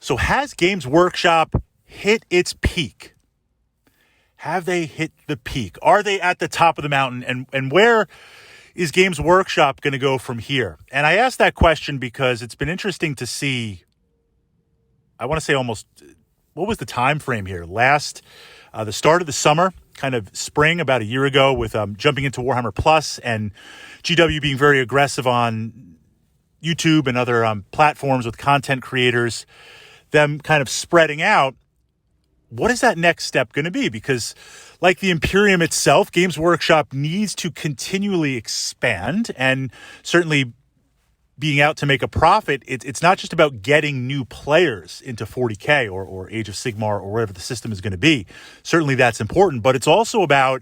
So has Games Workshop hit its peak? Have they hit the peak? Are they at the top of the mountain? And where is Games Workshop going to go from here? And I asked that question because it's been interesting to see, I want to say almost, what was the time frame here? The start of the summer, kind of spring, about a year ago, with jumping into Warhammer Plus and GW being very aggressive on YouTube and other platforms with content creators, them kind of spreading out. What is that next step going to be? Because like the Imperium itself, Games Workshop needs to continually expand, and certainly being out to make a profit, it's not just about getting new players into 40K or Age of Sigmar or whatever the system is going to be. Certainly that's important, but it's also about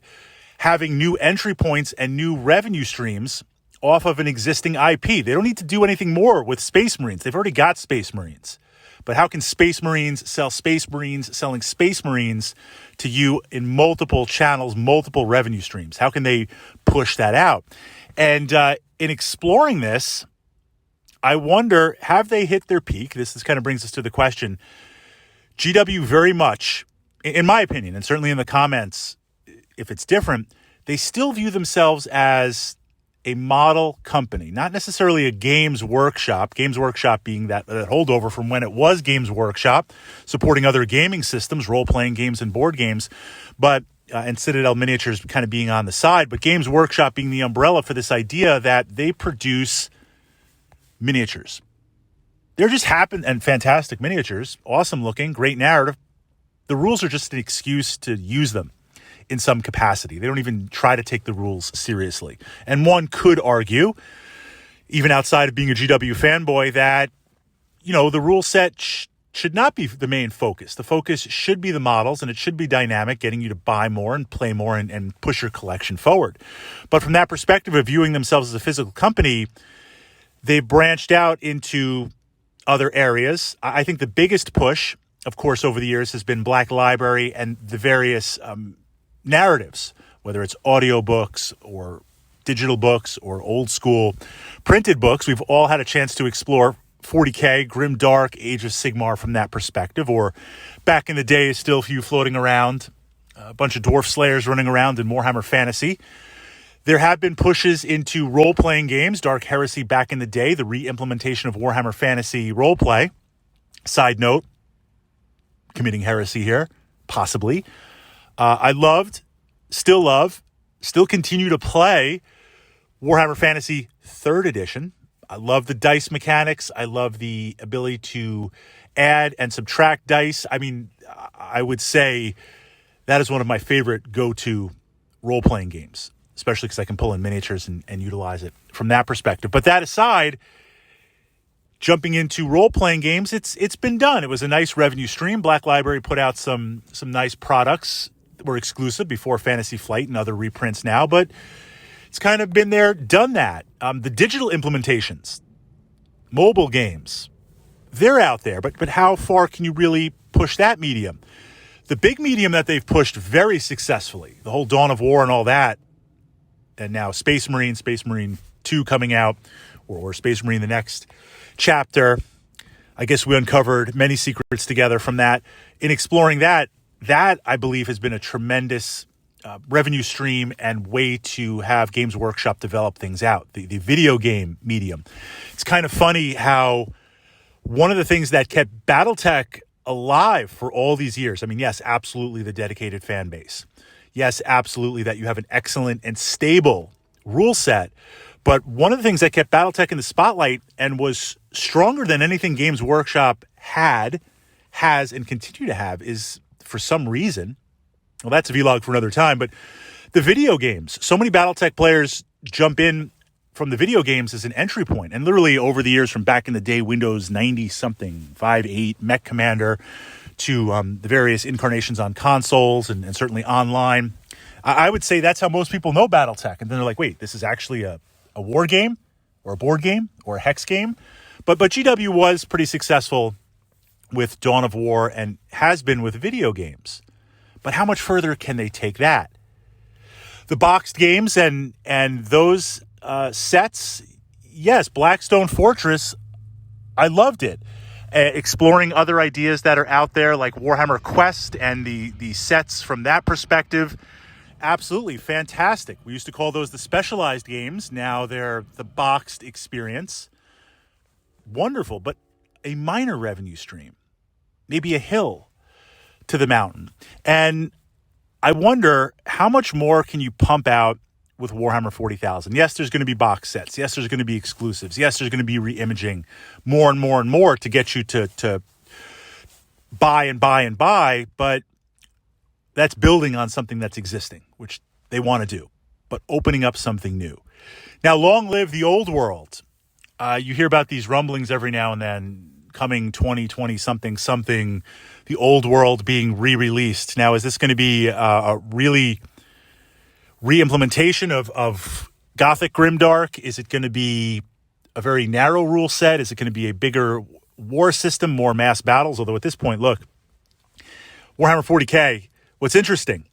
having new entry points and new revenue streams off of an existing IP. They don't need to do anything more with Space Marines. They've already got Space Marines. But how can Space Marines sell Space Marines selling Space Marines to you in multiple channels, multiple revenue streams? How can they push that out? And in exploring this, I wonder, have they hit their peak? This kind of brings us to the question. GW very much, in my opinion, and certainly in the comments, if it's different, they still view themselves as a model company, not necessarily a Games Workshop being that holdover from when it was Games Workshop, supporting other gaming systems, role-playing games and board games, but and Citadel Miniatures kind of being on the side, but Games Workshop being the umbrella for this idea that they produce miniatures. They're just and fantastic miniatures, awesome looking, great narrative. The rules are just an excuse to use them in some capacity. They don't even try to take the rules seriously. And one could argue, even outside of being a GW fanboy, that, the rule set should not be the main focus. The focus should be the models, and it should be dynamic, getting you to buy more and play more and push your collection forward. But from that perspective of viewing themselves as a physical company, they branched out into other areas. I think the biggest push, of course, over the years has been Black Library and the various narratives, whether it's audiobooks or digital books or old school printed books. We've all had a chance to explore 40K, Grim Dark, Age of Sigmar from that perspective, or back in the day, still a few floating around, a bunch of Dwarf Slayers running around in Warhammer Fantasy. There have been pushes into role-playing games, Dark Heresy back in the day, the re-implementation of Warhammer Fantasy roleplay. Side note, committing heresy here, possibly. I still continue to play Warhammer Fantasy 3rd Edition. I love the dice mechanics. I love the ability to add and subtract dice. I mean, I would say that is one of my favorite go-to role-playing games, especially because I can pull in miniatures and utilize it from that perspective. But that aside, jumping into role-playing games, it's been done. It was a nice revenue stream. Black Library put out some nice products that were exclusive before Fantasy Flight and other reprints now, but it's kind of been there, done that. The digital implementations, mobile games, they're out there, but how far can you really push that medium? The big medium that they've pushed very successfully, the whole Dawn of War and all that, and now Space Marine 2 coming out, or Space Marine the next chapter. I guess we uncovered many secrets together from that. In exploring that I believe has been a tremendous revenue stream and way to have Games Workshop develop things out, the video game medium. It's kind of funny how one of the things that kept BattleTech alive for all these years, I mean, yes, absolutely the dedicated fan base. Yes, absolutely that you have an excellent and stable rule set. But one of the things that kept BattleTech in the spotlight and was stronger than anything Games Workshop has, and continue to have is, for some reason, well, that's a vlog for another time, but the video games. So many BattleTech players jump in from the video games as an entry point. And literally over the years from back in the day, Windows 90-something, 5.8, Mech Commander, to the various incarnations on consoles and certainly online. I would say that's how most people know BattleTech. And then they're like, wait, this is actually a war game or a board game or a hex game. But GW was pretty successful with Dawn of War and has been with video games. But how much further can they take that? The boxed games and those sets, yes, Blackstone Fortress, I loved it. exploring other ideas that are out there like Warhammer Quest and the sets from that perspective. Absolutely fantastic. We used to call those the specialized games. Now they're the boxed experience. Wonderful, but a minor revenue stream, maybe a hill to the mountain. And I wonder how much more can you pump out with Warhammer 40,000? Yes, there's going to be box sets. Yes, there's going to be exclusives. Yes, there's going to be re-imaging more and more and more to get you to buy and buy and buy, but that's building on something that's existing, which they want to do, but opening up something new. Now, long live the old world. You hear about these rumblings every now and then, coming 2020 something, the old world being re-released. Now, is this going to be a really re-implementation of Gothic Grimdark? Is it going to be a very narrow rule set? Is it going to be a bigger war system, more mass battles? Although at this point, look, Warhammer 40K, what's interesting,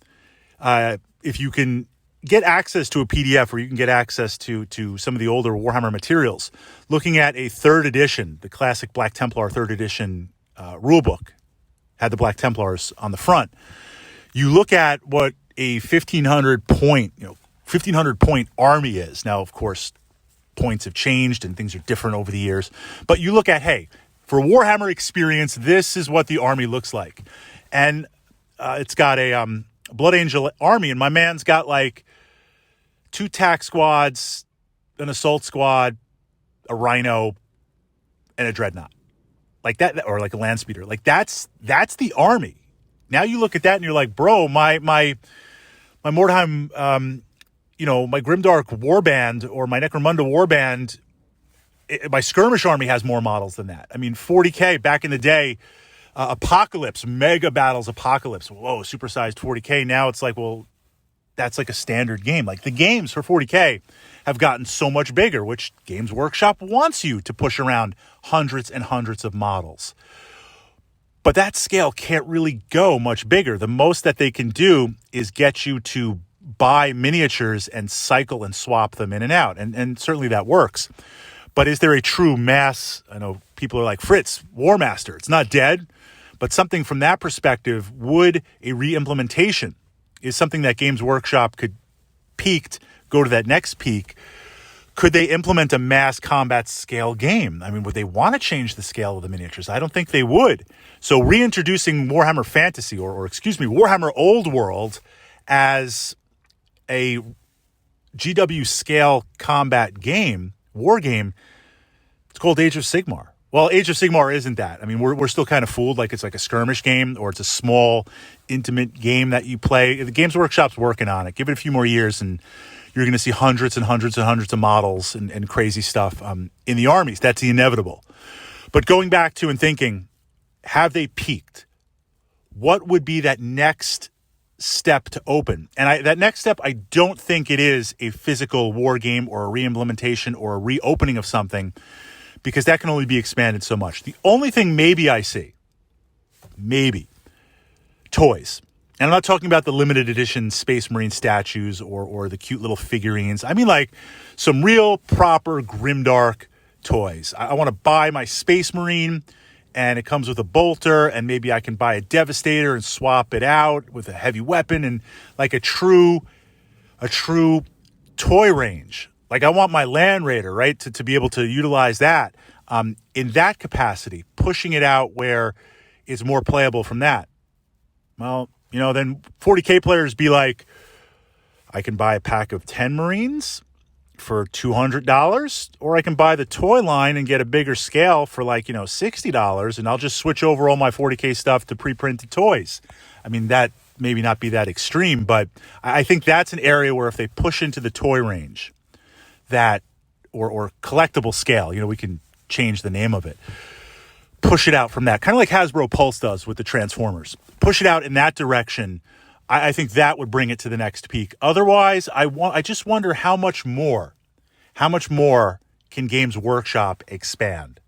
if you can get access to a PDF or you can get access to some of the older Warhammer materials, looking at a third edition, the classic Black Templar third edition rulebook, had the Black Templars on the front. You look at what a 1,500 point army is. Now, of course, points have changed and things are different over the years. But you look at, hey, for Warhammer experience, this is what the army looks like. And it's got a Blood Angel army, and my man's got like 2 tack squads, an assault squad, a rhino, and a dreadnought. Like that, or like a land speeder. Like that's the army. Now you look at that and you're like, bro, my Mordheim, my Grimdark warband or my Necromunda warband, my skirmish army has more models than that. I mean, 40K back in the day, Apocalypse, Mega Battles Apocalypse, whoa, supersized 40K. Now it's like, well, that's like a standard game. Like the games for 40K have gotten so much bigger, which Games Workshop wants you to push around hundreds and hundreds of models. But that scale can't really go much bigger. The most that they can do is get you to buy miniatures and cycle and swap them in and out. And certainly that works. But is there a true mass? I know people are like, Fritz, War Master, it's not dead. But something from that perspective, would a re-implementation is something that Games Workshop could go to that next peak? Could they implement a mass combat scale game? I mean, would they want to change the scale of the miniatures? I don't think they would. So reintroducing Warhammer Fantasy, Warhammer Old World as a GW scale combat game, war game, it's called Age of Sigmar. Well, Age of Sigmar isn't that. I mean, we're still kind of fooled like it's like a skirmish game or it's a small, intimate game that you play. The Games Workshop's working on it. Give it a few more years and you're going to see hundreds and hundreds and hundreds of models and crazy stuff in the armies. That's the inevitable. But going back to and thinking, have they peaked? What would be that next step to open? And that next step, I don't think it is a physical war game or a re-implementation or a reopening of something, because that can only be expanded so much. The only thing maybe I see, toys. And I'm not talking about the limited edition Space Marine statues or the cute little figurines. I mean like some real proper Grimdark toys. I want to buy my Space Marine and it comes with a bolter and maybe I can buy a Devastator and swap it out with a heavy weapon and like a true toy range. Like I want my Land Raider, right, to be able to utilize that in that capacity, pushing it out where it's more playable from that. Well, then 40K players be like, I can buy a pack of 10 Marines for $200, or I can buy the toy line and get a bigger scale for like, $60, and I'll just switch over all my 40K stuff to pre-printed toys. I mean, that maybe not be that extreme, but I think that's an area where if they push into the toy range, that or collectible scale, we can change the name of it. Push it out from that, kind of like Hasbro Pulse does with the Transformers. Push it out in that direction. I think that would bring it to the next peak. Otherwise, I just wonder how much more can Games Workshop expand?